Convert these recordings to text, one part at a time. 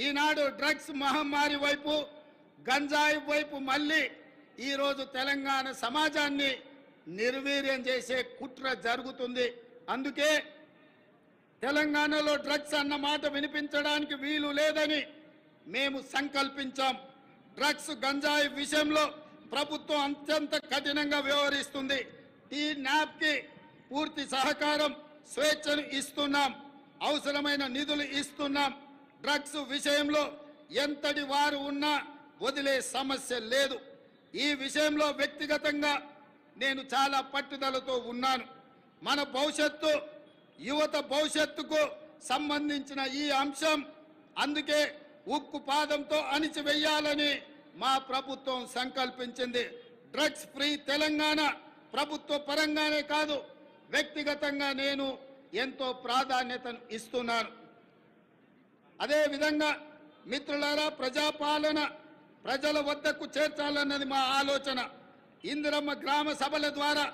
ఈనాడు drugs మహమ్మారి వైపు గంజాయి వైపు మళ్ళీ ఈరోజు తెలంగాణ సమాజాన్ని నిర్వీర్యం చేసే కుట్ర జరుగుతుంది. అందుకే తెలంగాణలో డ్రగ్స్ అన్న మాట వినిపించడానికి వీలు లేదని మేము సంకల్పించాం. డ్రగ్స్ గంజాయి విషయంలో ప్రభుత్వం అత్యంత కఠినంగా వ్యవహరిస్తుంది. టీ-న్యాప్కి పూర్తి సహకారం స్వేచ్ఛను ఇస్తున్నాం, అవసరమైన నిధులు ఇస్తున్నాం. డ్రగ్స్ విషయంలో ఎంతటి వారు ఉన్నా వదిలే సమస్య లేదు. ఈ విషయంలో వ్యక్తిగతంగా నేను చాలా పట్టుదలతో ఉన్నాను. మన భవిష్యత్తు, యువత భవిష్యత్తుకు సంబంధించిన ఈ అంశం, అందుకే ఉక్కు పాదంతో అణిచివేయాలని మా ప్రభుత్వం సంకల్పించింది. డ్రగ్స్ ఫ్రీ తెలంగాణ ప్రభుత్వ పరంగానే కాదు, వ్యక్తిగతంగా నేను ఎంతో ప్రాధాన్యతను ఇస్తున్నాను. అదేవిధంగా మిత్రులారా, ప్రజాపాలన ప్రజల వద్దకు చేర్చాలన్నది మా ఆలోచన. ఇందిరమ్మ గ్రామ సభల ద్వారా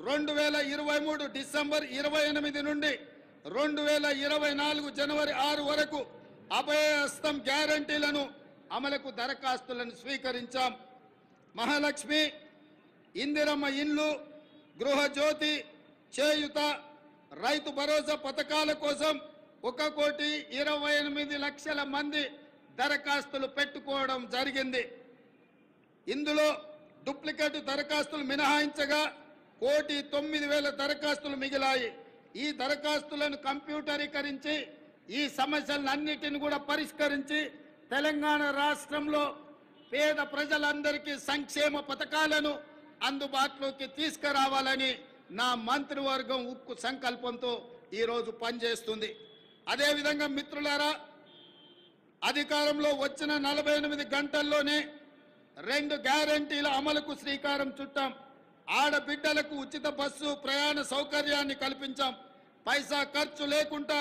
2023 డిసెంబర్ 28 నుండి 2024 జనవరి 6 వరకు అభయహస్తం గ్యారంటీలను అమలుకు దరఖాస్తులను స్వీకరించాం. మహాలక్ష్మి, ఇందిరమ్మ ఇల్లు, గృహజ్యోతి, చేయుత, రైతు భరోసా పథకాల కోసం 1,28,00,000 మంది దరఖాస్తులు పెట్టుకోవడం జరిగింది. ఇందులో డూప్లికేట్ దరఖాస్తులు మినహాయించగా 1,09,000 దరఖాస్తులు మిగిలాయి. ఈ దరఖాస్తులను కంప్యూటరీకరించి ఈ సమస్యలన్నిటిని కూడా పరిష్కరించి తెలంగాణ రాష్ట్రంలో పేద ప్రజలందరికీ సంక్షేమ పథకాలను అందుబాటులోకి తీసుకురావాలని నా మంత్రివర్గం ఉక్కు సంకల్పంతో ఈరోజు పనిచేస్తుంది. అదేవిధంగా మిత్రులారా, అధికారంలో వచ్చిన 48 గంటల్లోనే 2 గ్యారంటీల అమలుకు శ్రీకారం చుట్టాం. ఆడబిడ్డలకు ఉచిత బస్సు ప్రయాణ సౌకర్యాన్ని కల్పించాం. పైసా ఖర్చు లేకుండా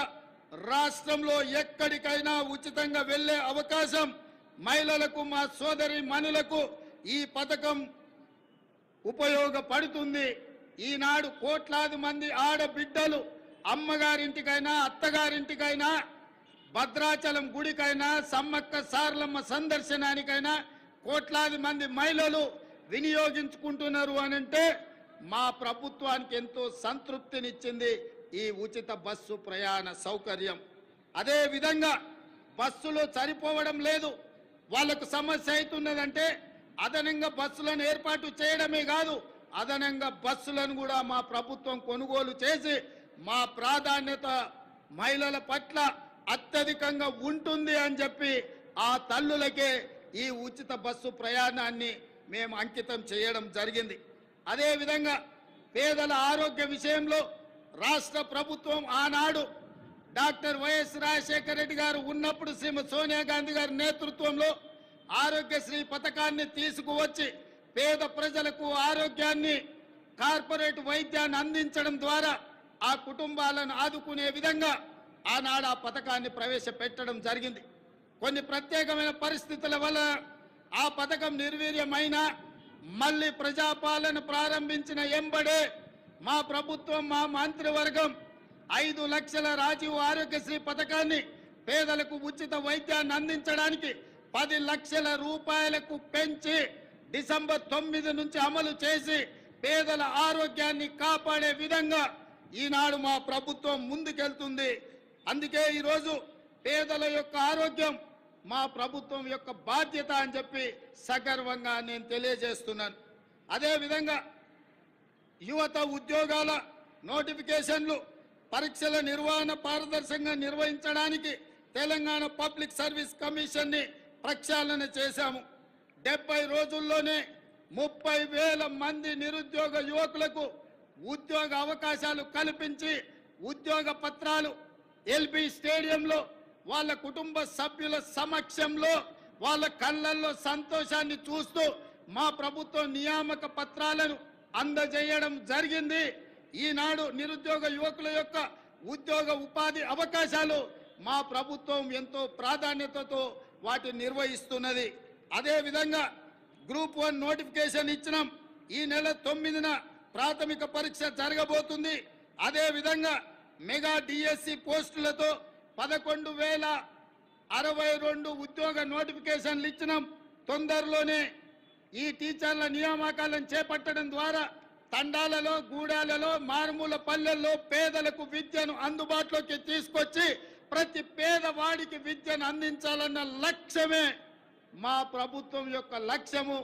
రాష్ట్రంలో ఎక్కడికైనా ఉచితంగా వెళ్లే అవకాశం మహిళలకు, మా సోదరి మనులకు ఈ పథకం ఉపయోగపడుతుంది. ఈనాడు కోట్లాది మంది ఆడబిడ్డలు అమ్మగారింటికైనా అత్తగారింటికైనా భద్రాచలం గుడికైనా సమ్మక్క సారలమ్మ సందర్శనానికైనా కోట్లాది మంది మహిళలు వినియోగించుకుంటున్నారు అనంటే మా ప్రభుత్వానికి ఎంతో సంతృప్తినిచ్చింది ఈ ఉచిత బస్సు ప్రయాణ సౌకర్యం. అదే విధంగా బస్సులు సరిపోవడం లేదు, వాళ్ళకు సమస్య అవుతున్నదంటే అదనంగా బస్సులను ఏర్పాటు చేయడమే కాదు, అదనంగా బస్సులను కూడా మా ప్రభుత్వం కొనుగోలు చేసి మా ప్రాధాన్యత మహిళల పట్ల అత్యధికంగా ఉంటుంది అని చెప్పి ఆ తల్లులకే ఈ ఉచిత బస్సు ప్రయాణాన్ని మేము అంకితం చేయడం జరిగింది. అదేవిధంగా పేదల ఆరోగ్య విషయంలో రాష్ట్ర ప్రభుత్వం ఆనాడు డాక్టర్ వైఎస్ రాజశేఖర రెడ్డి గారు ఉన్నప్పుడు శ్రీమతి సోనియా గాంధీ గారి నేతృత్వంలో ఆరోగ్యశ్రీ పథకాన్ని తీసుకువచ్చి పేద ప్రజలకు ఆరోగ్యాన్ని, కార్పొరేట్ వైద్యాన్ని అందించడం ద్వారా ఆ కుటుంబాలను ఆదుకునే విధంగా ఆనాడు ఆ పథకాన్ని ప్రవేశపెట్టడం జరిగింది. కొన్ని ప్రత్యేకమైన పరిస్థితుల వల్ల ఆ పథకం నిర్వీర్యమైనా మళ్ళీ ప్రజాపాలన ప్రారంభించిన ఎంబడే మా ప్రభుత్వం, మా మంత్రివర్గం 5 లక్షల రాజీవ్ ఆరోగ్యశ్రీ పథకాన్ని పేదలకు ఉచిత వైద్యాన్ని అందించడానికి 10 లక్షల రూపాయలకు పెంచి డిసెంబర్ 9 నుంచి అమలు చేసి పేదల ఆరోగ్యాన్ని కాపాడే విధంగా ఈనాడు మా ప్రభుత్వం ముందుకెళ్తుంది. అందుకే ఈరోజు పేదల యొక్క ఆరోగ్యం మా ప్రభుత్వం యొక్క బాధ్యత అని చెప్పి సగర్వంగా నేను తెలియజేస్తున్నాను. అదేవిధంగా యువత ఉద్యోగాల నోటిఫికేషన్లు, పరీక్షల నిర్వహణ పారదర్శకంగా నిర్వహించడానికి తెలంగాణ పబ్లిక్ సర్వీస్ కమిషన్ని ప్రక్షాళన చేశాము. 70 రోజుల్లోనే 30,000 మంది నిరుద్యోగ యువకులకు ఉద్యోగ అవకాశాలు కల్పించి ఉద్యోగ పత్రాలు ఎల్బీ స్టేడియంలో వాళ్ళ కుటుంబ సభ్యుల సమక్షంలో వాళ్ళ కళ్ళల్లో సంతోషాన్ని చూస్తూ మా ప్రభుత్వం నియామక పత్రాలను అందజేయడం జరిగింది. ఈనాడు నిరుద్యోగ యువకుల యొక్క ఉద్యోగ ఉపాధి అవకాశాలు మా ప్రభుత్వం ఎంతో ప్రాధాన్యతతో వాటిని నిర్వహిస్తున్నది. అదేవిధంగా గ్రూప్ 1 నోటిఫికేషన్ ఇచ్చినాం. ఈ నెల 9న ప్రాథమిక పరీక్ష జరగబోతుంది. అదేవిధంగా మెగా డిఎస్సి పోస్టులతో 62 ఉద్యోగ నోటిఫికేషన్లు ఇచ్చినాం. తొందరలోనే ఈ టీచర్ల నియామకాలను చేపట్టడం ద్వారా తండాలలో, గూడాలలో, మారుమూల పల్లెల్లో పేదలకు విద్యను అందుబాటులోకి తీసుకొచ్చి ప్రతి పేదవాడికి విద్యను అందించాలన్న లక్ష్యమే మా ప్రభుత్వం యొక్క లక్ష్యము.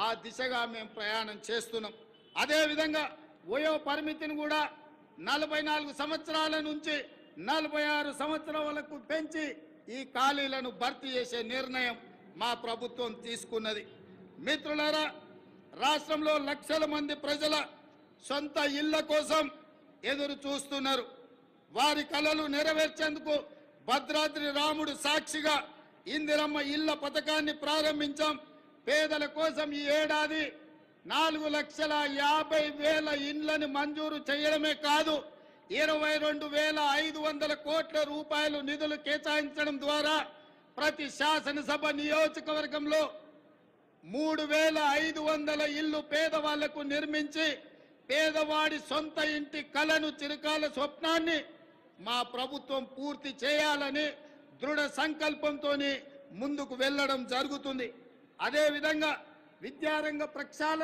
ఆ దిశగా మేము ప్రయాణం చేస్తున్నాం. అదేవిధంగా వయో పరిమితిని కూడా 44 సంవత్సరాల నుంచి 46 సంవత్సరాలకు పెంచి ఈ ఖాళీలను భర్తీ చేసే నిర్ణయం మా ప్రభుత్వం తీసుకున్నది. మిత్రులారా, రాష్ట్రంలో లక్షల మంది ప్రజల సొంత ఇళ్ల కోసం ఎదురు చూస్తున్నారు. వారి కలలు నెరవేర్చేందుకు భద్రాద్రి రాముడు సాక్షిగా ఇందిరమ్మ ఇళ్ల పథకాన్ని ప్రారంభించాం. పేదల కోసం ఈ ఏడాది 4,50,000 ఇండ్లను మంజూరు చేయడమే కాదు, 22,500 కోట్ల రూపాయలు నిధులు కేటాయించడం ద్వారా ప్రతి శాసనసభ నియోజకవర్గంలో 3,500 ఇళ్లు పేదవాళ్లకు నిర్మించి పేదవాడి సొంత ఇంటి కలను, చిరకాల స్వప్నాన్ని మా ప్రభుత్వం పూర్తి చేయాలని దృఢ సంకల్పంతో ముందుకు వెళ్ళడం జరుగుతుంది. అదేవిధంగా విద్యారంగ ప్రక్షాళన